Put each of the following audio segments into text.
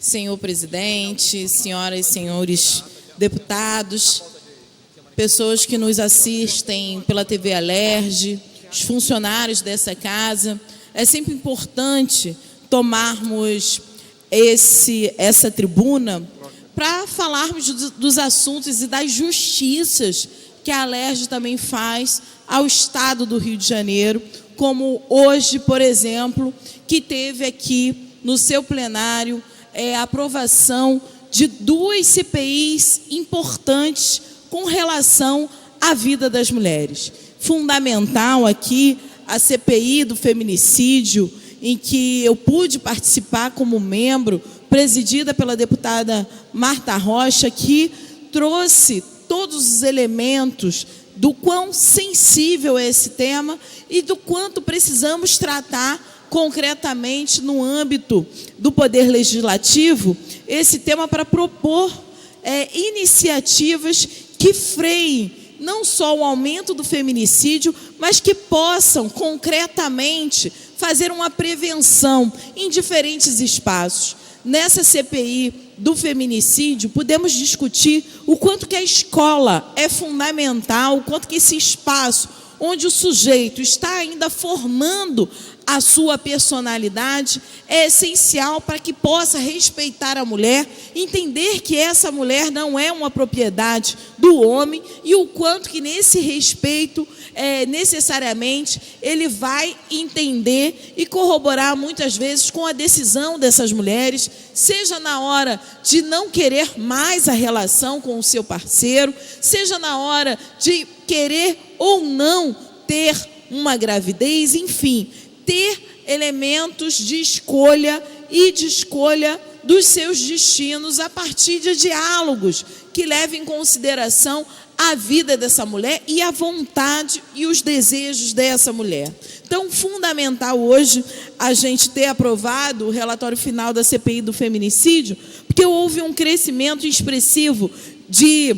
Senhor presidente, senhoras e senhores deputados, pessoas que nos assistem pela TV Alerj, os funcionários dessa casa. É sempre importante tomarmos essa tribuna para falarmos dos assuntos e das justiças que a Alerj também faz ao Estado do Rio de Janeiro, como hoje, por exemplo, que teve aqui no seu plenário a aprovação de 2 CPIs importantes com relação à vida das mulheres. Fundamental aqui a CPI do feminicídio, em que eu pude participar como membro, presidida pela deputada Marta Rocha, que trouxe todos os elementos do quão sensível é esse tema e do quanto precisamos tratar concretamente no âmbito do Poder Legislativo esse tema para propor iniciativas que freiem não só o aumento do feminicídio, mas que possam concretamente fazer uma prevenção em diferentes espaços. Nessa CPI do feminicídio, podemos discutir o quanto que a escola é fundamental, o quanto que esse espaço onde o sujeito está ainda formando a sua personalidade é essencial para que possa respeitar a mulher, entender que essa mulher não é uma propriedade do homem e o quanto que nesse respeito necessariamente ele vai entender e corroborar muitas vezes com a decisão dessas mulheres, seja na hora de não querer mais a relação com o seu parceiro, seja na hora de querer ou não ter uma gravidez, enfim, ter elementos de escolha e de escolha dos seus destinos a partir de diálogos que levem em consideração a vida dessa mulher e a vontade e os desejos dessa mulher. Então, fundamental hoje a gente ter aprovado o relatório final da CPI do feminicídio, porque houve um crescimento expressivo de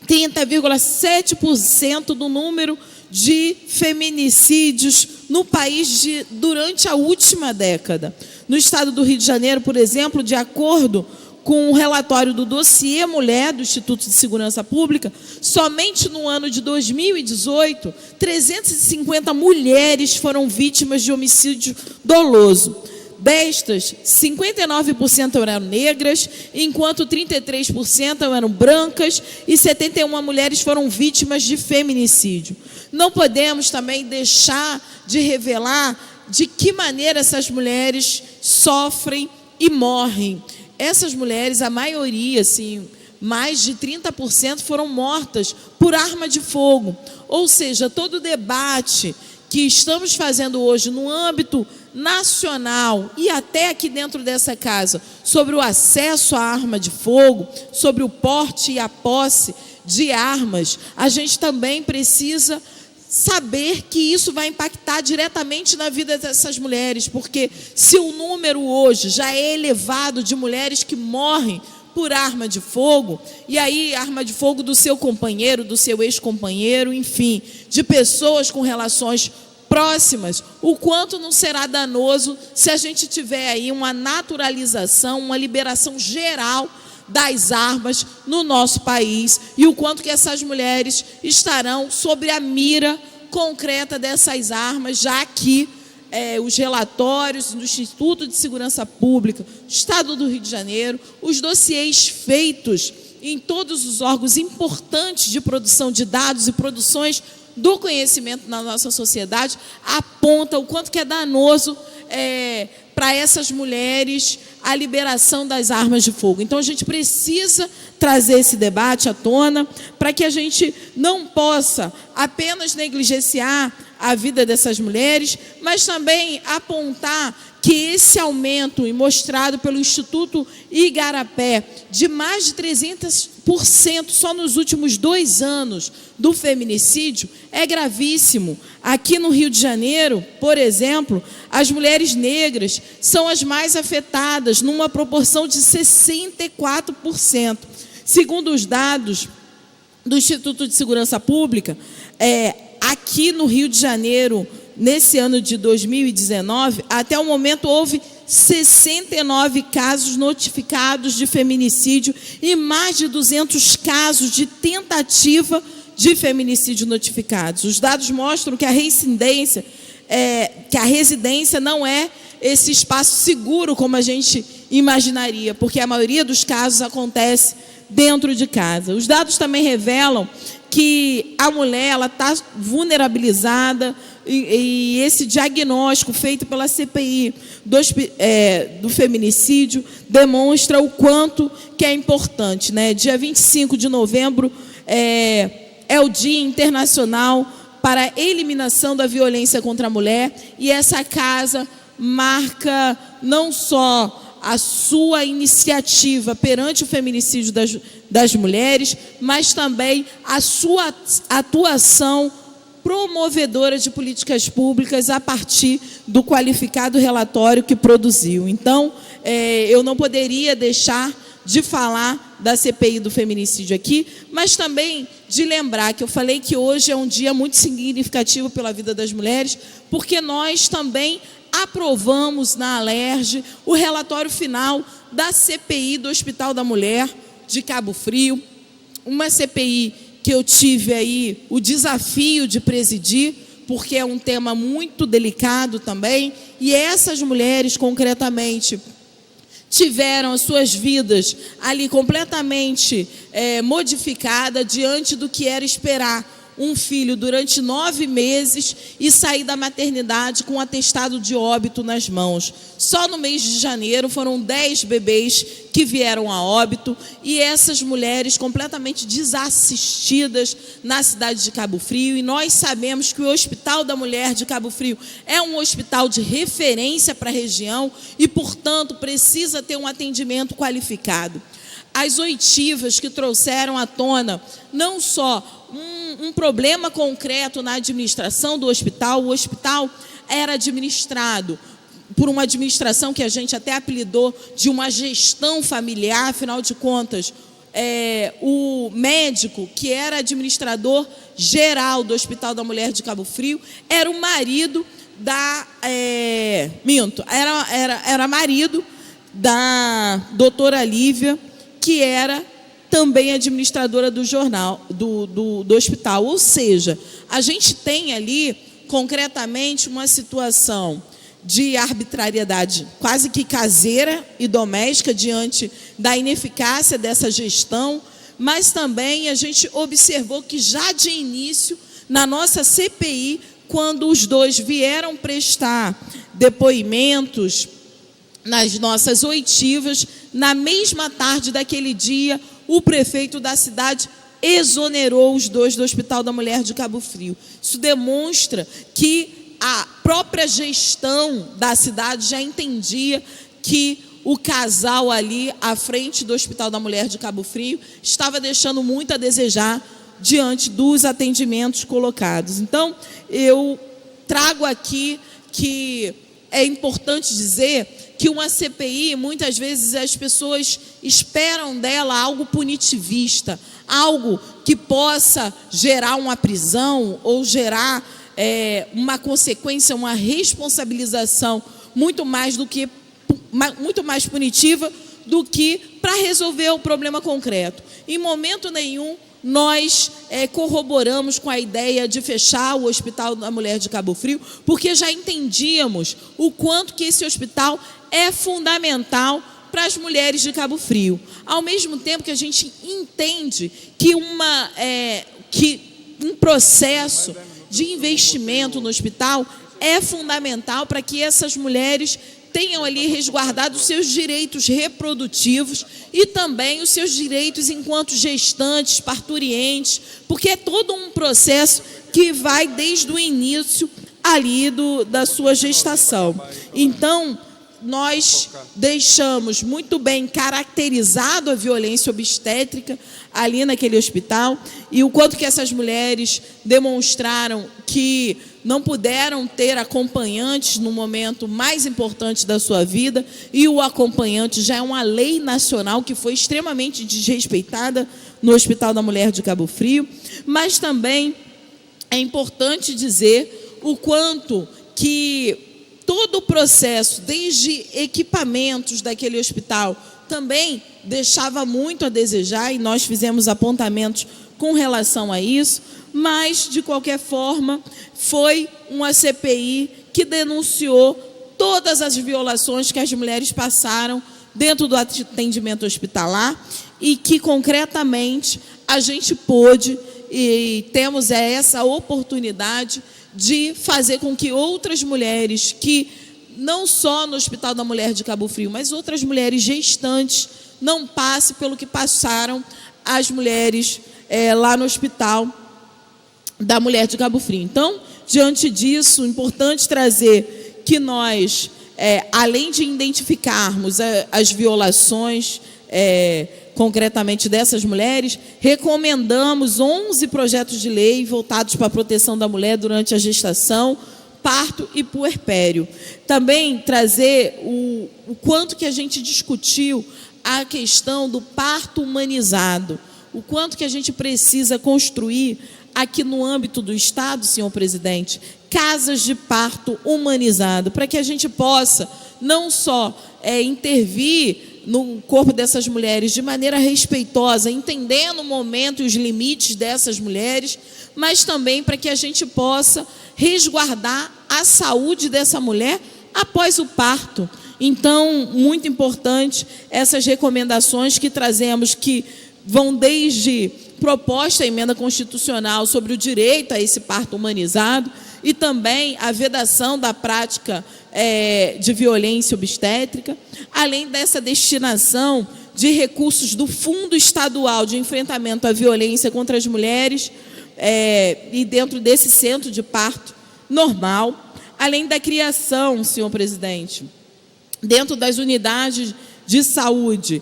30,7% do número de feminicídios no país durante a última década. No estado do Rio de Janeiro, por exemplo, de acordo com o relatório do Dossiê Mulher do Instituto de Segurança Pública, somente no ano de 2018, 350 mulheres foram vítimas de homicídio doloso. Destas, 59% eram negras, enquanto 33% eram brancas e 71 mulheres foram vítimas de feminicídio. Não podemos também deixar de revelar de que maneira essas mulheres sofrem e morrem. Essas mulheres, a maioria, assim, mais de 30% foram mortas por arma de fogo. Ou seja, todo o debate que estamos fazendo hoje no âmbito nacional e até aqui dentro dessa casa sobre o acesso à arma de fogo, sobre o porte e a posse de armas, a gente também precisa saber que isso vai impactar diretamente na vida dessas mulheres, porque se o número hoje já é elevado de mulheres que morrem por arma de fogo, e aí arma de fogo do seu companheiro, do seu ex-companheiro, enfim, de pessoas com relações próximas, o quanto não será danoso se a gente tiver aí uma naturalização, uma liberação geral das armas no nosso país e o quanto que essas mulheres estarão sobre a mira concreta dessas armas, já que os relatórios do Instituto de Segurança Pública, do Estado do Rio de Janeiro, os dossiês feitos em todos os órgãos importantes de produção de dados e produções do conhecimento na nossa sociedade, aponta o quanto que é danoso para essas mulheres a liberação das armas de fogo. Então, a gente precisa trazer esse debate à tona para que a gente não possa apenas negligenciar a vida dessas mulheres, mas também apontar que esse aumento mostrado pelo Instituto Igarapé de mais de 300% só nos últimos 2 anos do feminicídio é gravíssimo. Aqui no Rio de Janeiro, por exemplo, as mulheres negras são as mais afetadas, numa proporção de 64%. Segundo os dados do Instituto de Segurança Pública, aqui no Rio de Janeiro, nesse ano de 2019, até o momento houve 69 casos notificados de feminicídio e mais de 200 casos de tentativa de feminicídio notificados. Os dados mostram que a residência não é esse espaço seguro como a gente imaginaria, porque a maioria dos casos acontece dentro de casa. Os dados também revelam que a mulher está vulnerabilizada e esse diagnóstico feito pela CPI do feminicídio demonstra o quanto que é importante, né? Dia 25 de novembro é o Dia Internacional para a Eliminação da Violência contra a Mulher, e essa casa marca não só a sua iniciativa perante o feminicídio das mulheres, mas também a sua atuação promovedora de políticas públicas a partir do qualificado relatório que produziu. Então, eu não poderia deixar de falar da CPI do feminicídio aqui, mas também de lembrar que eu falei que hoje é um dia muito significativo pela vida das mulheres, porque nós também aprovamos na Alerj o relatório final da CPI do Hospital da Mulher de Cabo Frio, uma CPI que eu tive aí o desafio de presidir, porque é um tema muito delicado também, e essas mulheres, concretamente, tiveram as suas vidas ali completamente modificadas diante do que era esperar um filho durante 9 meses e sair da maternidade com um atestado de óbito nas mãos. Só no mês de janeiro foram 10 bebês que vieram a óbito, e essas mulheres completamente desassistidas na cidade de Cabo Frio. E nós sabemos que o Hospital da Mulher de Cabo Frio é um hospital de referência para a região e, portanto, precisa ter um atendimento qualificado. As oitivas que trouxeram à tona não só um problema concreto na administração do hospital. O hospital era administrado por uma administração que a gente até apelidou de uma gestão familiar. Afinal de contas, o médico que era administrador geral do Hospital da Mulher de Cabo Frio era o marido da... Era marido da doutora Lívia, que era também administradora do jornal, do hospital. Ou seja, a gente tem ali, concretamente, uma situação de arbitrariedade quase que caseira e doméstica diante da ineficácia dessa gestão, mas também a gente observou que já de início, na nossa CPI, quando os dois vieram prestar depoimentos nas nossas oitivas, na mesma tarde daquele dia, o prefeito da cidade exonerou os dois do Hospital da Mulher de Cabo Frio. Isso demonstra que a própria gestão da cidade já entendia que o casal ali à frente do Hospital da Mulher de Cabo Frio estava deixando muito a desejar diante dos atendimentos colocados. Então, eu trago aqui que é importante dizer que uma CPI, muitas vezes as pessoas esperam dela algo punitivista, algo que possa gerar uma prisão ou gerar uma consequência, uma responsabilização muito mais punitiva do que para resolver o problema concreto. Em momento nenhum, nós corroboramos com a ideia de fechar o Hospital da Mulher de Cabo Frio, porque já entendíamos o quanto que esse hospital é fundamental para as mulheres de Cabo Frio. Ao mesmo tempo que a gente entende que um processo de investimento no hospital é fundamental para que essas mulheres tenham ali resguardado os seus direitos reprodutivos e também os seus direitos enquanto gestantes, parturientes, porque é todo um processo que vai desde o início ali da sua gestação. Então, nós deixamos muito bem caracterizado a violência obstétrica ali naquele hospital e o quanto que essas mulheres demonstraram que não puderam ter acompanhantes no momento mais importante da sua vida, e o acompanhante já é uma lei nacional que foi extremamente desrespeitada no Hospital da Mulher de Cabo Frio. Mas também é importante dizer o quanto que todo o processo, desde equipamentos daquele hospital, também deixava muito a desejar, e nós fizemos apontamentos com relação a isso, mas, de qualquer forma, foi uma CPI que denunciou todas as violações que as mulheres passaram dentro do atendimento hospitalar e que, concretamente, a gente pôde, e temos essa oportunidade de fazer com que outras mulheres que, não só no Hospital da Mulher de Cabo Frio, mas outras mulheres gestantes, não passem pelo que passaram as mulheres lá no Hospital da Mulher de Cabo Frio. Então, diante disso, é importante trazer que nós, além de identificarmos as violações, concretamente dessas mulheres, recomendamos 11 projetos de lei voltados para a proteção da mulher durante a gestação, parto e puerpério. Também trazer o quanto que a gente discutiu a questão do parto humanizado, o quanto que a gente precisa construir aqui no âmbito do Estado, senhor presidente, casas de parto humanizado, para que a gente possa não só intervir no corpo dessas mulheres de maneira respeitosa, entendendo o momento e os limites dessas mulheres, mas também para que a gente possa resguardar a saúde dessa mulher após o parto. Então, muito importante essas recomendações que trazemos, que vão desde proposta à emenda constitucional sobre o direito a esse parto humanizado e também a vedação da prática de violência obstétrica, além dessa destinação de recursos do Fundo Estadual de Enfrentamento à Violência contra as Mulheres e dentro desse centro de parto normal, além da criação, senhor presidente, dentro das unidades de saúde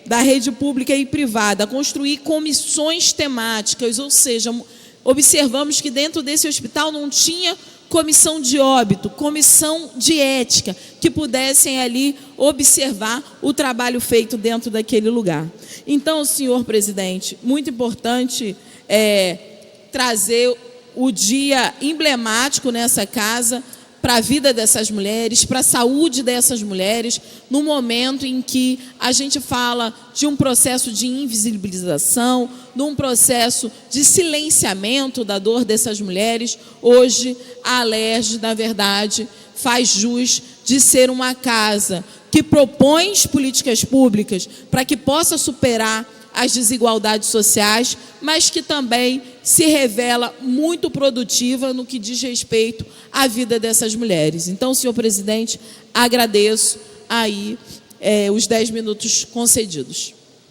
da rede pública e privada, construir comissões temáticas, ou seja, observamos que dentro desse hospital não tinha comissão de óbito, comissão de ética, que pudessem ali observar o trabalho feito dentro daquele lugar. Então, senhor presidente, muito importante trazer o dia emblemático nessa casa para a vida dessas mulheres, para a saúde dessas mulheres, no momento em que a gente fala de um processo de invisibilização, de um processo de silenciamento da dor dessas mulheres. Hoje, a Alerj, na verdade, faz jus de ser uma casa que propõe políticas públicas para que possa superar as desigualdades sociais, mas que também se revela muito produtiva no que diz respeito à vida dessas mulheres. Então, senhor presidente, agradeço aí os 10 minutos concedidos.